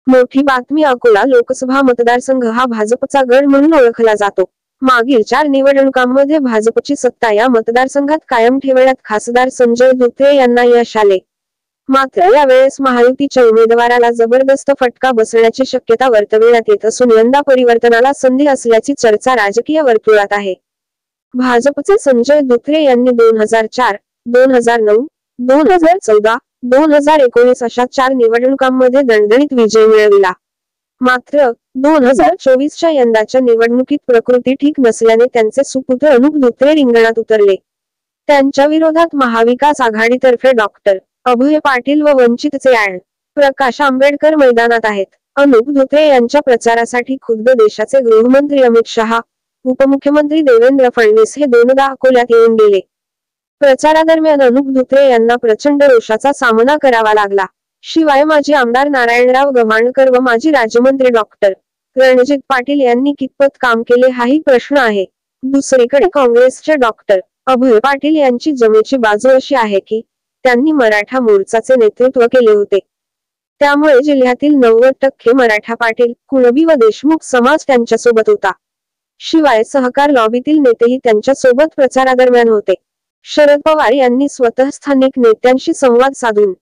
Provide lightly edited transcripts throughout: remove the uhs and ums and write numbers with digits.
मोठी बातमी अकोला लोकसभा मतदारसंघ हा भाजपचा गड म्हणून ओळखला जातो। मागील 4 निवडणुकांमध्ये भाजपची सत्ता या मतदारसंघात कायम ठेवण्यात खासदार संजय धोत्रे यांना यश आले। मात्र यावेळेस महायुतीच्या उमेदवाराला जबरदस्त फटका बसण्याची शक्यता वर्तविण्यात येत असून यंदा परिवर्तनाला संधी असल्याची चर्चा राजकीय वर्तुळात आहे। भाजपचे संजय धोत्रे यांनी 2004, 2009, 2014, 2019 अशा 4 निवडणुकांमध्ये दणदणीत विजय मिळविला। मात्र 2024च्या यंदाच्या निवडणुकीत प्रकृती ठीक नसल्याने त्यांचे सुपुत्र अनुप धोत्रे रिंगणात उतरले। त्यांच्या विरोधात महाविकास आघाडीतर्फे डॉक्टर अभय पाटील व वंचितचे ॲड. प्रकाश आंबेडकर मैदानात आहेत। अनुप धोत्रे यांच्या प्रचारासाठी खुद्द देशाचे गृहमंत्री अमित शहा, उपमुख्यमंत्री देवेंद्र फडणवीस हे दोनदा अकोल्यात येऊन गेले। प्रचारादरम्यान अनुप धोत्रे यांना प्रचंड रोषाचा सामना करावा लागला। शिवाय माजी आमदार नारायणराव गव्हाणकर व माजी राज्यमंत्री डॉक्टर रणजित पाटील यांनी कितपत काम केले हाही प्रश्न आहे। दुसरीकडे काँग्रेसचे डॉक्टर अभय पाटील यांची जमेची बाजू अशी आहे की त्यांनी मराठा मोर्चाचे नेतृत्व केले होते। त्यामुळे जिल्ह्यातील 90% मराठा पाटील, कुणबी व देशमुख समाज त्यांच्यासोबत होता। शिवाय सहकार लॉबीतील नेतेही त्यांच्या सोबत प्रचारादरम्यान होते। शरद पवार यांनी स्वतः स्थानिक नेत्यांशी संवाद साधून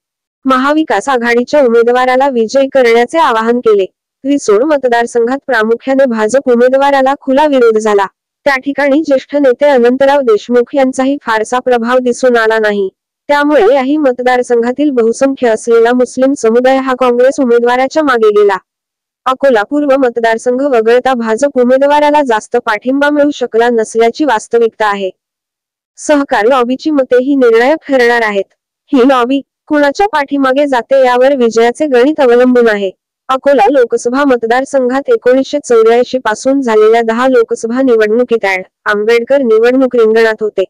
महाविकास आघाडीच्या उमेदवाराला विजयी करण्याचे आवाहन केले। रिसोड मतदारसंघात प्रामुख्याने भाजप उमेदवाराला खुला विरोध झाला। त्या ठिकाणी ज्येष्ठ नेते अनंतराव देशमुख यांचाही फारसा प्रभाव दिसून आला नाही। त्यामुळे याही मतदारसंघातील बहुसंख्य असलेला मुस्लिम समुदाय हा काँग्रेस उमेदवाराच्या मागे गेला। अकोला पूर्व मतदारसंघ वगळता भाजप उमेदवाराला जास्त पाठिंबा मिळू शकला नसल्याची वास्तविकता आहे। सहकार लॉबीची मते ही निर्णायक ठरणार आहेत। ही लॉबी कुणाच्या पाठीमागे जाते यावर विजयाचे गणित अवलंबून आहे। अकोला लोकसभा मतदारसंघात 1984 पासून झालेल्या 10 लोकसभा निवडणुकीत ॲड. आंबेडकर निवडणूक रिंगणात होते।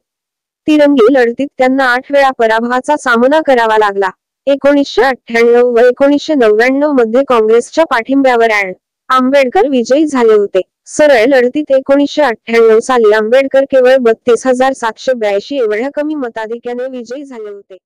तिरंगी लढतीत त्यांना 8 वेळा पराभवाचा सामना करावा लागला। 1998 व 1999 मध्ये काँग्रेसच्या पाठिंब्यावर ॲड. आंबेडकर विजयी झाले होते। सरळ लढतीत 1998 साली आंबेडकर केवळ 32,782 एवढ्या कमी मताधिक्याने विजयी झाले होते।